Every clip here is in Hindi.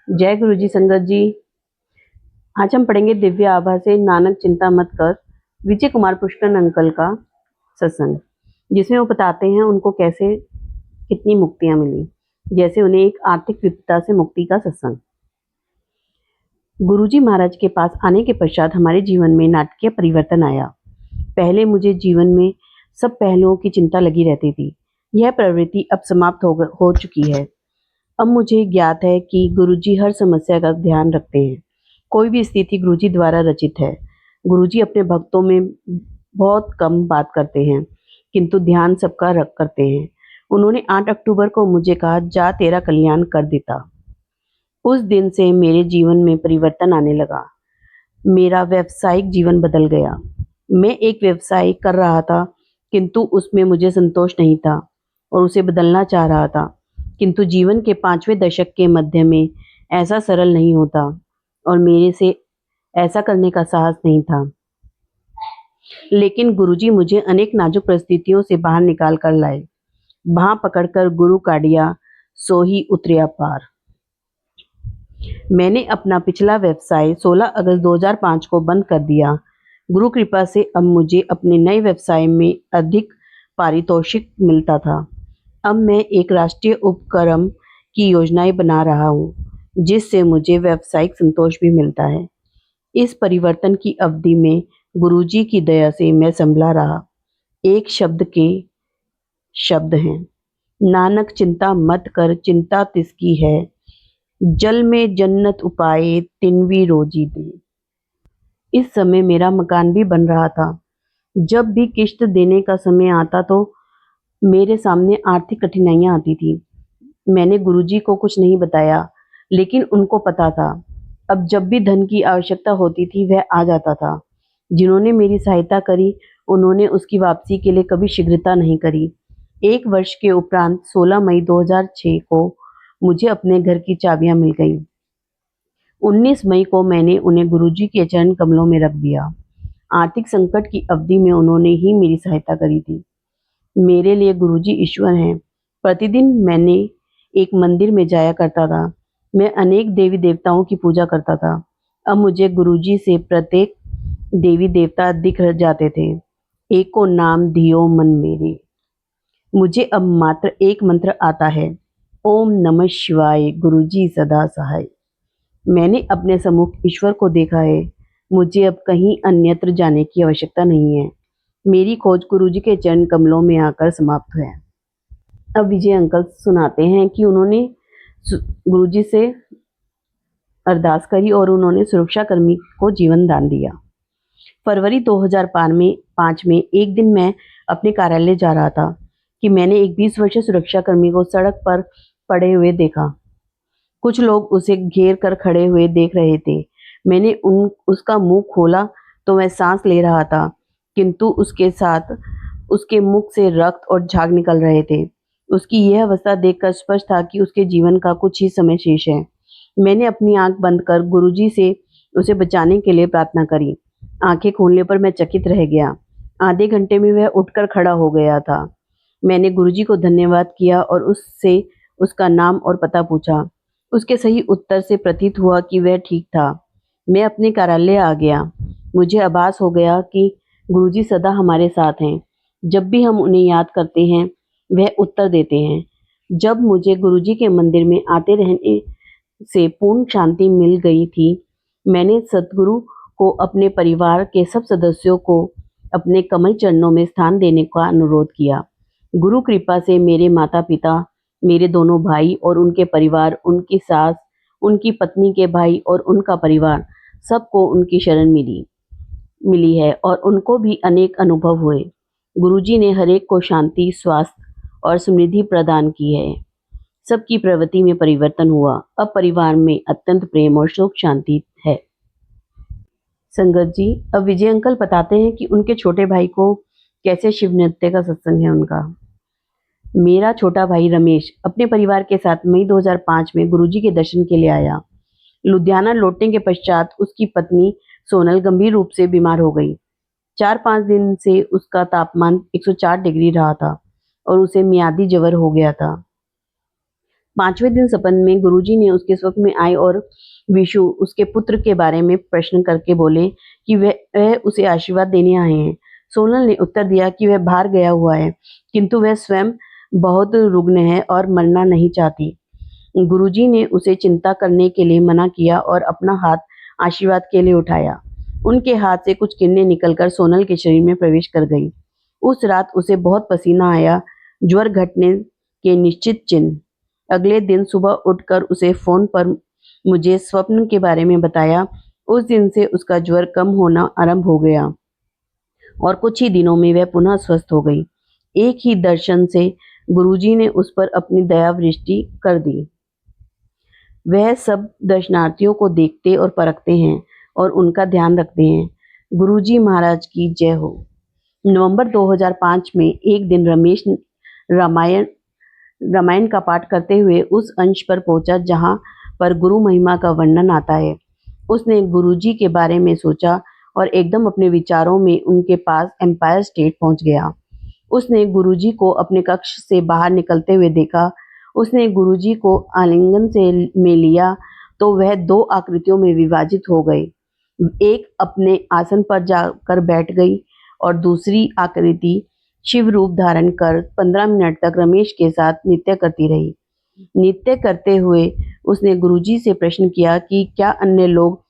जय गुरु जी संगत जी। आज हम पढ़ेंगे दिव्य आभा से नानक चिंता मत कर, विजय कुमार पुष्कर अंकल का सत्संग, जिसमें वो बताते हैं उनको कैसे कितनी मुक्तियां मिली, जैसे उन्हें एक आर्थिक विपदा से मुक्ति का सत्संग। गुरुजी महाराज के पास आने के पश्चात हमारे जीवन में नाटकीय परिवर्तन आया। पहले मुझे जीवन में सब पहलुओं की चिंता लगी रहती थी। यह प्रवृत्ति अब समाप्त हो चुकी है। अब मुझे ज्ञात है कि गुरुजी हर समस्या का ध्यान रखते हैं। कोई भी स्थिति गुरुजी द्वारा रचित है। गुरुजी अपने भक्तों में बहुत कम बात करते हैं, किंतु ध्यान सबका रख करते हैं। उन्होंने 8 अक्टूबर को मुझे कहा, जा तेरा कल्याण कर देता। उस दिन से मेरे जीवन में परिवर्तन आने लगा। मेरा व्यावसायिक जीवन बदल गया। मैं एक व्यवसाय कर रहा था, किंतु उसमें मुझे संतोष नहीं था और उसे बदलना चाह रहा था, किंतु जीवन के 5वें दशक के मध्य में ऐसा सरल नहीं होता और मेरे से ऐसा करने का साहस नहीं था। लेकिन गुरुजी मुझे अनेक नाजुक परिस्थितियों से बाहर निकाल कर लाए। बांह पकड़कर गुरु काढ़िया, सो ही उतरिया पार। मैंने अपना पिछला व्यवसाय 16 अगस्त 2005 को बंद कर दिया। गुरु कृपा से अब मुझे अपने नए व्यवसाय में अधिक पारितोषिक मिलता था। अब मैं एक राष्ट्रीय उपक्रम की योजनाएं बना रहा हूँ, जिससे मुझे व्यावसायिक संतोष भी मिलता है। इस परिवर्तन की अवधि में गुरुजी की दया से मैं संभला रहा। एक शब्द के शब्द हैं, नानक चिंता मत कर, चिंता तिसकी है, जल में जन्नत उपाए, तिनवी रोजी दे। इस समय मेरा मकान भी बन रहा था। जब भी किश्त देने का समय आता तो मेरे सामने आर्थिक कठिनाइयां आती थी। मैंने गुरुजी को कुछ नहीं बताया, लेकिन उनको पता था। अब जब भी धन की आवश्यकता होती थी वह आ जाता था। जिन्होंने मेरी सहायता करी उन्होंने उसकी वापसी के लिए कभी शीघ्रता नहीं करी। 1 वर्ष के उपरांत 16 मई 2006 को मुझे अपने घर की चाबियां मिल गईं। 19 मई को मैंने उन्हें गुरुजी के चरण कमलों में रख दिया। आर्थिक संकट की अवधि में उन्होंने ही मेरी सहायता करी थी। मेरे लिए गुरुजी ईश्वर हैं। प्रतिदिन मैंने एक मंदिर में जाया करता था। मैं अनेक देवी देवताओं की पूजा करता था। अब मुझे गुरुजी से प्रत्येक देवी देवता दिख जाते थे। एक को नाम दियो मन मेरे। मुझे अब मात्र एक मंत्र आता है, ओम नमः शिवाय, गुरुजी सदा सहाय। मैंने अपने सम्मुख ईश्वर को देखा है। मुझे अब कहीं अन्यत्र जाने की आवश्यकता नहीं है। मेरी खोज गुरुजी के चरण कमलों में आकर समाप्त है। अब विजय अंकल सुनाते हैं कि उन्होंने गुरुजी से अरदास करी और उन्होंने सुरक्षाकर्मी को जीवन दान दिया। फरवरी 2005 में एक दिन मैं अपने कार्यालय जा रहा था कि मैंने एक 20 वर्षीय सुरक्षाकर्मी को सड़क पर पड़े हुए देखा। कुछ लोग उसे घेर कर खड़े हुए देख रहे थे। मैंने उसका मुंह खोला तो वह सांस ले रहा था, किंतु उसके साथ उसके मुख से रक्त और झाग निकल रहे थे। उसकी यह अवस्था देखकर स्पष्ट था कि उसके जीवन का कुछ ही समय शेष है। मैंने अपनी आंख बंद कर गुरुजी से उसे बचाने के लिए प्रार्थना करी। आंखें खोलने पर मैं चकित रह गया। आधे घंटे में वह उठकर खड़ा हो गया था। मैंने गुरुजी को धन्यवाद किया और उससे उसका नाम और पता पूछा। उसके सही उत्तर से प्रतीत हुआ कि वह ठीक था। मैं अपने कार्यालय आ गया। मुझे आभास हो गया कि गुरुजी सदा हमारे साथ हैं। जब भी हम उन्हें याद करते हैं वह उत्तर देते हैं। जब मुझे गुरुजी के मंदिर में आते रहने से पूर्ण शांति मिल गई थी, मैंने सद्गुरु को अपने परिवार के सब सदस्यों को अपने कमल चरणों में स्थान देने का अनुरोध किया। गुरु कृपा से मेरे माता पिता, मेरे दोनों भाई और उनके परिवार, उनकी सास, उनकी पत्नी के भाई और उनका परिवार, सबको उनकी शरण मिली है और उनको भी अनेक अनुभव हुए। गुरुजी ने हर एक को शांति, स्वास्थ्य और समृद्धि प्रदान की है। सबकी प्रवृत्ति में परिवर्तन हुआ। अब परिवार में अत्यंत प्रेम और सुख शांति है। संगत जी, अब विजय अंकल बताते हैं कि उनके छोटे भाई को कैसे शिव नृत्य का सत्संग है उनका। मेरा छोटा भाई रमेश अपने परिवार के साथ मई 2005 में गुरुजी के दर्शन के लिए आया। लुधियाना लौटने के पश्चात उसकी पत्नी सोनल गंभीर रूप से बीमार हो गई। 4-5 दिन से उसका तापमान 104 डिग्री रहा था और उसे मियादी ज्वर हो गया था। 5वें दिन सपन में गुरुजी ने उसके स्वप्न में आए और विशु उसके पुत्र के बारे में प्रश्न करके बोले कि वह उसे आशीर्वाद देने आए हैं। सोनल ने उत्तर दिया कि वह बाहर गया हुआ है, किंतु वह स्वयं बहुत रुग्ण है और मरना नहीं चाहती। गुरुजी ने उसे चिंता करने के लिए मना किया और अपना हाथ आशीर्वाद के लिए उठाया। उनके हाथ से कुछ किरणें निकलकर सोनल के शरीर में प्रवेश कर गई। उस रात उसे बहुत पसीना आया, ज्वर घटने के निश्चित चिन्ह। अगले दिन सुबह उठकर उसे फोन पर मुझे स्वप्न के बारे में बताया। उस दिन से उसका ज्वर कम होना आरंभ हो गया और कुछ ही दिनों में वह पुनः स्वस्थ हो गई। एक ही दर्शन से गुरुजी ने उस पर अपनी दया वृष्टि कर दी। वह सब दर्शनार्थियों को देखते और परखते हैं और उनका ध्यान रखते हैं। गुरुजी महाराज की जय हो। नवंबर 2005 में एक दिन रमेश रामायण का पाठ करते हुए उस अंश पर पहुंचा जहां पर गुरु महिमा का वर्णन आता है। उसने गुरुजी के बारे में सोचा और एकदम अपने विचारों में उनके पास एम्पायर स्टेट पहुंच गया। उसने गुरुजी को अपने कक्ष से बाहर निकलते हुए देखा। उसने गुरुजी को आलिंगन से में लिया तो वह 2 आकृतियों में विभाजित हो गए। एक अपने आसन पर जाकर बैठ गई और दूसरी आकृति शिव रूप धारण कर 15 मिनट तक रमेश के साथ नृत्य करती रही। नृत्य करते हुए उसने गुरुजी से प्रश्न किया कि क्या अन्य लोग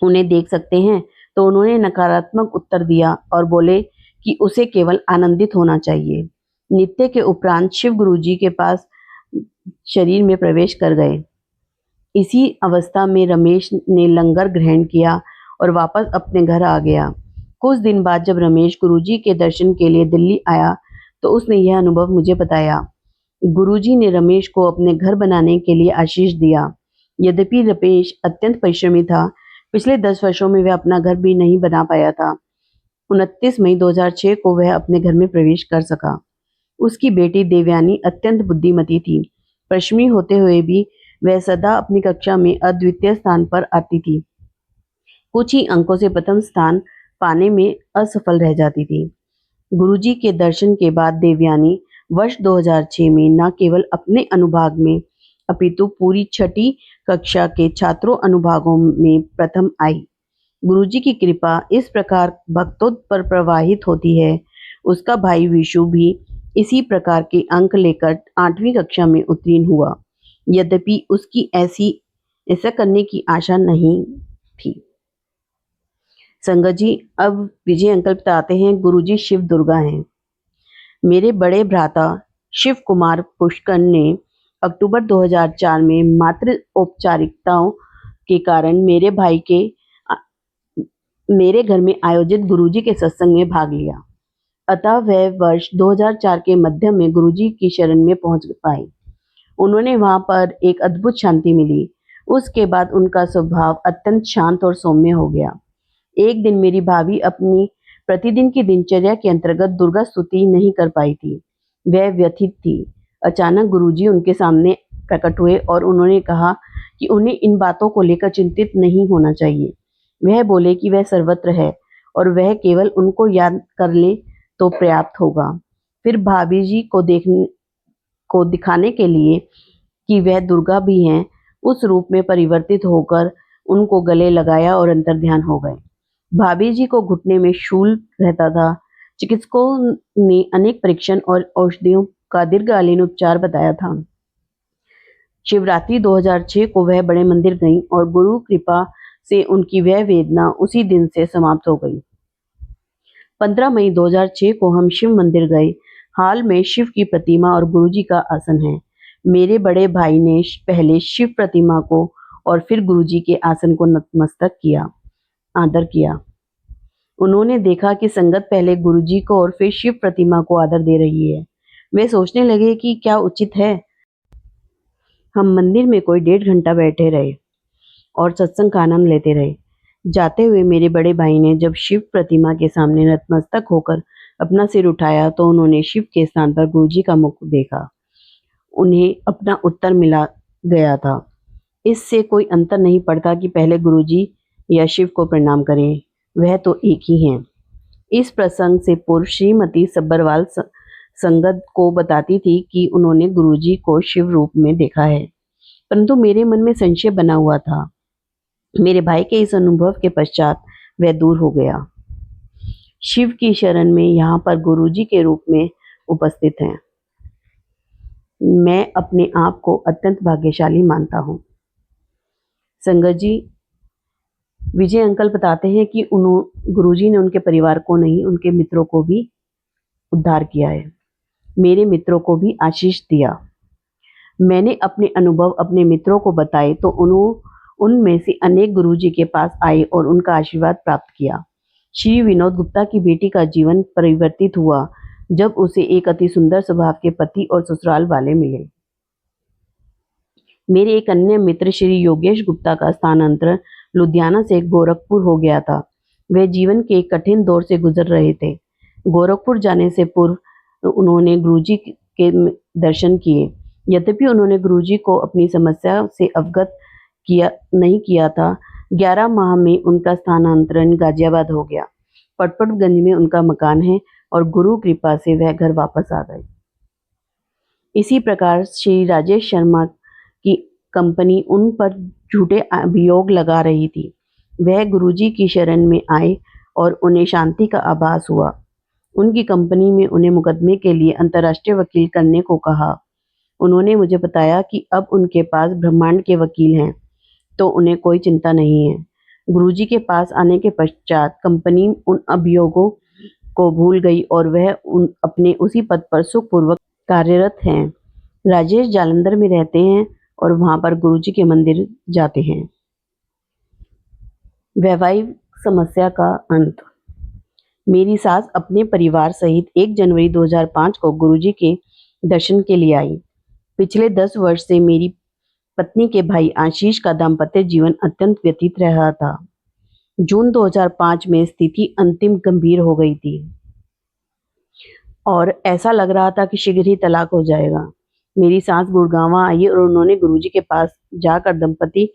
उन्हें देख सकते हैं, तो उन्होंने नकारात्मक उत्तर दिया और बोले कि उसे केवल आनंदित होना चाहिए। नृत्य के उपरांत शिव गुरुजी के पास शरीर में प्रवेश कर गए। इसी अवस्था में रमेश ने लंगर ग्रहण किया और वापस अपने घर आ गया। कुछ दिन बाद जब रमेश गुरुजी के दर्शन के लिए दिल्ली आया तो उसने यह अनुभव मुझे बताया। गुरुजी ने रमेश को अपने घर बनाने के लिए आशीष दिया। यद्यपि रमेश अत्यंत परिश्रमी था, पिछले 10 वर्षों में वह अपना घर भी नहीं बना पाया था। 29 मई 2006 को वह अपने घर में प्रवेश कर सका। उसकी बेटी देवयानी अत्यंत बुद्धिमती थी। पश्चिमी होते हुए भी वह सदा अपनी कक्षा में अद्वितीय स्थान पर आती थी। कुछ ही अंकों से प्रथम स्थान पाने में असफल रह जाती थी। गुरुजी के दर्शन के बाद देवयानी वर्ष 2006 में न केवल अपने अनुभाग में अपितु पूरी 6ठी कक्षा के छात्रों अनुभागों में प्रथम आई। गुरुजी की कृपा इस प्रकार भक्तों पर प्रवाहित होती है। उसका भाई विशु भी इसी प्रकार के अंक लेकर 8वीं कक्षा में उत्तीर्ण हुआ, यद्यपि उसकी ऐसा करने की आशा नहीं थी। संगत जी, अब विजय अंकल बताते हैं गुरुजी शिव दुर्गा हैं। मेरे बड़े भ्राता शिव कुमार पुष्कर ने अक्टूबर 2004 में मातृ औपचारिकताओं के कारण मेरे घर में आयोजित गुरुजी के सत्संग में भाग लिया। अतः वह वर्ष 2004 के मध्य में गुरुजी की शरण में पहुंच पाए। उन्होंने वहां पर एक अद्भुत शांति मिली। उसके बाद उनका स्वभाव अत्यंत शांत और सौम्य हो गया। एक दिन मेरी भाभी अपनी प्रतिदिन की दिनचर्या के अंतर्गत दुर्गा स्तुति नहीं कर पाई थी। वह व्यथित थी। अचानक गुरुजी उनके सामने प्रकट हुए और उन्होंने कहा कि उन्हें इन बातों को लेकर चिंतित नहीं होना चाहिए। वह बोले कि वह सर्वत्र है और वह केवल उनको याद कर ले तो पर्याप्त होगा। फिर भाभी जी को दिखाने के लिए कि वह दुर्गा भी हैं, उस रूप में परिवर्तित होकर उनको गले लगाया और अंतर ध्यान हो गए। भाभी जी को घुटने में शूल रहता था। चिकित्सकों ने अनेक परीक्षण और औषधियों का दीर्घकालीन उपचार बताया था। शिवरात्रि 2006 को वह बड़े मंदिर गईं और गुरु कृपा से उनकी वह वेदना उसी दिन से समाप्त हो गई। 15 मई 2006 को हम शिव मंदिर गए। हाल में शिव की प्रतिमा और गुरुजी का आसन है। मेरे बड़े भाई ने पहले शिव प्रतिमा को और फिर गुरुजी के आसन को नतमस्तक किया, आदर किया। उन्होंने देखा कि संगत पहले गुरुजी को और फिर शिव प्रतिमा को आदर दे रही है। वे सोचने लगे कि क्या उचित है। हम मंदिर में कोई 1.5 घंटा बैठे रहे और सत्संग का आनंद लेते रहे। जाते हुए मेरे बड़े भाई ने जब शिव प्रतिमा के सामने नतमस्तक होकर अपना सिर उठाया तो उन्होंने शिव के स्थान पर गुरुजी का मुख देखा। उन्हें अपना उत्तर मिला गया था। इससे कोई अंतर नहीं पड़ता कि पहले गुरुजी या शिव को प्रणाम करें, वह तो एक ही हैं। इस प्रसंग से पूर्व श्रीमती सब्बरवाल संगत को बताती थी कि उन्होंने गुरुजी को शिव रूप में देखा है, परंतु मेरे मन में संशय बना हुआ था। मेरे भाई के इस अनुभव के पश्चात वह दूर हो गया। शिव की शरण में यहाँ पर गुरुजी के रूप में उपस्थित हैं। मैं अपने आप को अत्यंत भाग्यशाली मानता हूँ। संगत जी, विजय अंकल बताते हैं कि गुरुजी ने उनके परिवार को नहीं, उनके मित्रों को भी उद्धार किया है। मेरे मित्रों को भी आशीष दिया। मैंने अपने अनुभव अपने मित्रों को बताए तो उनमें से अनेक गुरुजी के पास आए और उनका आशीर्वाद प्राप्त किया। श्री विनोद गुप्ता की बेटी का जीवन परिवर्तित हुआ जब उसे एक अति सुंदर स्वभाव के पति और ससुराल वाले मिले। मेरे एक अन्य मित्र श्री योगेश गुप्ता का स्थानांतरण लुधियाना से गोरखपुर हो गया था। वे जीवन के एक कठिन दौर से गुजर रहे थे। गोरखपुर जाने से पूर्व उन्होंने गुरुजी के दर्शन किए। यद्यपि उन्होंने गुरुजी को अपनी समस्या से अवगत नहीं किया था। 11 माह में उनका स्थानांतरण गाजियाबाद हो गया। पटपटगंज में उनका मकान है और गुरु कृपा से वह घर वापस आ गए। इसी प्रकार श्री राजेश शर्मा की कंपनी उन पर झूठे अभियोग लगा रही थी। वह गुरुजी की शरण में आए और उन्हें शांति का आभास हुआ। उनकी कंपनी में उन्हें मुकदमे के लिए अंतर्राष्ट्रीय वकील करने को कहा। उन्होंने मुझे बताया कि अब उनके पास ब्रह्मांड के वकील हैं, तो उन्हें कोई चिंता नहीं है। गुरुजी के पास आने के पश्चात कंपनी उन अभियोगों को भूल गई और वह अपने उसी पद पर सुखपूर्वक कार्यरत हैं। राजेश जालंधर में रहते हैं और वहां पर गुरुजी के मंदिर जाते हैं। वैवाहिक समस्या का अंत। मेरी सास अपने परिवार सहित 1 जनवरी 2005 को गुरुजी के दर्शन के लिए आई। पिछले 10 वर्ष से मेरी पत्नी के भाई आशीष का दाम्पत्य जीवन अत्यंत व्यतीत रहा था। जून 2005 में स्थिति अंतिम गंभीर हो गई थी और ऐसा लग रहा था कि शीघ्र ही तलाक हो जाएगा। मेरी सास गुड़गांव आई और उन्होंने गुरुजी के पास जाकर दंपति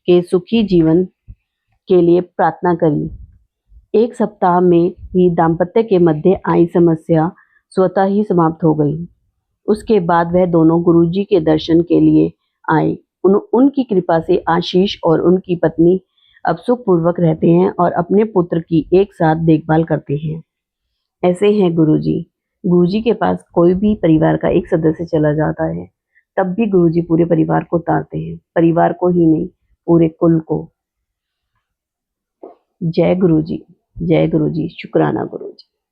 के सुखी जीवन के लिए प्रार्थना करी। 1 सप्ताह में ही दाम्पत्य के मध्य आई समस्या स्वतः ही समाप्त हो गई। उसके बाद वह दोनों गुरुजी के दर्शन के लिए आए। उनकी कृपा से आशीष और उनकी पत्नी अब सुखपूर्वक रहते हैं और अपने पुत्र की एक साथ देखभाल करते हैं। ऐसे हैं गुरुजी। गुरुजी के पास कोई भी परिवार का एक सदस्य चला जाता है, तब भी गुरुजी पूरे परिवार को तारते हैं, परिवार को ही नहीं, पूरे कुल को। जय गुरुजी, शुक्राना गुरुजी।